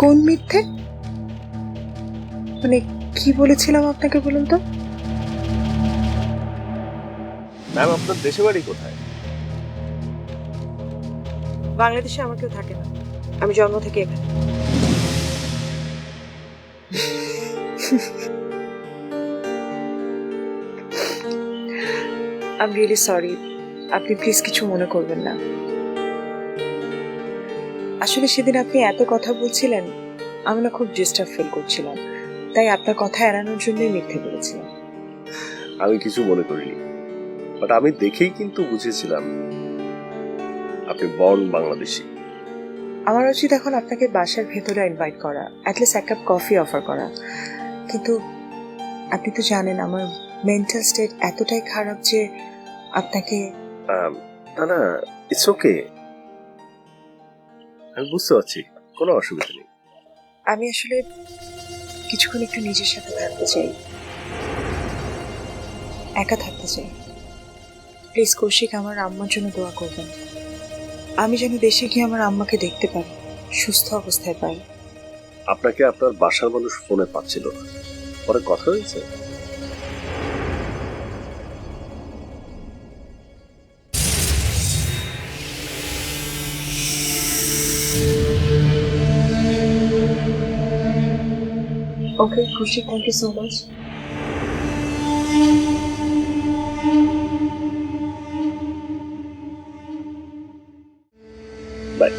কোন মিথ্যে? মানে কি বলেছিলাম আপনাকে বলুন তো? ম্যাম, আপনার দেশে বাড়ি কোথায়? বাংলাদেশে আমার কেউ থাকে না, আমি জন্ম থেকে এখানে। আই এম রিয়েলি সরি, আপনি প্লিজ কিছু মনে করবেন না। আসলে সেদিন আপনি এত কথা বলছিলেন, আমি না খুব ডিস্টার্ব ফিল করছিলাম, তাই আপনার কথা এড়ানোর জন্যই মিথ্যে বলেছিলাম। আমি কিছু মনে করিনি, বাট আমি দেখেই কিন্তু বুঝেছিলাম আপনি বর্ন বাংলাদেশি। আমার উচিত এখন আপনাকে বাসার ভেতরে ইনভাইট করা, অ্যাটলিস্ট এক কাপ কফি অফার করা, কিন্তু আপনি তো জানেন আমার মেন্টাল স্টেট এতটাই খারাপ যে আপনাকে। না না, ইটস ওকে, আমি বুঝতে পারছি, কোনো অসুবিধা নেই। আমি আসলে কিছুক্ষণ একটু নিজের সাথে থাকতে চাই, একা থাকতে চাই। প্লিজ কৌশিক, আমার আম্মার জন্য দোয়া করবেন। আমি যেন দেশে গিয়ে আমার আম্মাকে দেখতে পাই, সুস্থ অবস্থায় পাই। আপনাকে আপনার বাসার মানুষ ফোনে পাচ্ছিল না, পরে কথা হয়েছে? Okay Kaushik, thank you so much. Bye.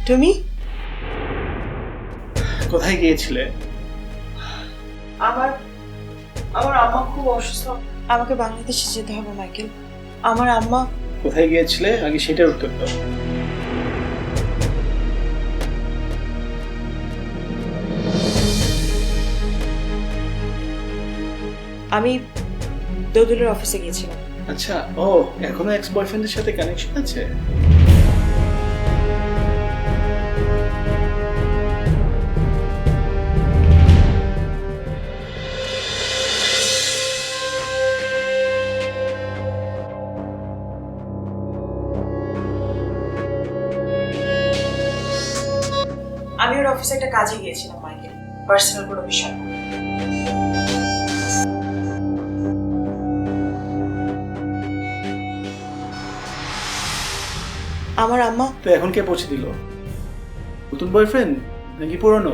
তুমি কোথায় গিয়েছিলে? আমার আমার আম্মা খুব অসুস্থ, আমাকে বাংলাদেশে যেতে হবে মাইকেল। আমার আম্মা। কোথায় গিয়েছিলে আগে সেটার উত্তর দাও। আমি দোদুলের অফিসে গিয়েছিলাম। আচ্ছা, ও এখনো এক্স বয়ফ্রেন্ডের সাথে কানেকশন আছে? আমি ওর অফিসে একটা কাজে গিয়েছিলাম মাইকেল, পার্সোনাল কোনো বিষয় না। আমার আম্মা। তো এখন কে পৌঁছে দিল? নতুন বয়ফ্রেন্ড নাকি পুরনো?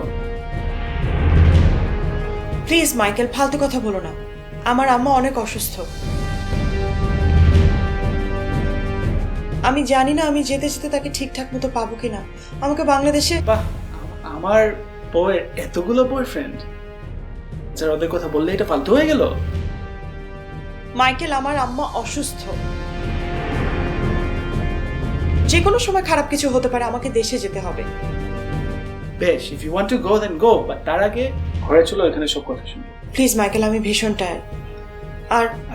প্লিজ মাইকেল, ফালতু কথা বলো না। আমার আম্মা অনেক অসুস্থ। আমি জানি না আমি যেতে যেতে তাকে ঠিকঠাক মতো পাবো কিনা। আমাকে বাংলাদেশে। বাহ, আমার বউয়ের এতগুলো বয়ফ্রেন্ড, যার ওদের কথা বললে এটা ফালতু হয়ে গেল? মাইকেল, আমার আম্মা অসুস্থ, যে কোনো সময় খারাপ কিছু হতে পারে, আমাকে দেশে যেতে হবে। বেশ, if you want to go then go, but তার আগে ঘরে চলো, এখানে সব কথা শুনবো। প্লিজ মাইকেল, আমি ভীষণ টায়ার্ড।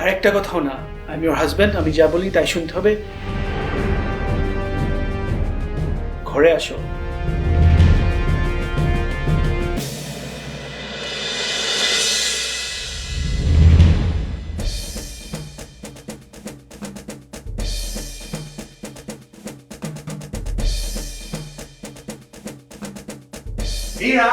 আর একটা কথাও না, আমি ওর হাজব্যান্ড, আমি যা বলি তাই শুনতে হবে। ঘরে আসো। মীরা,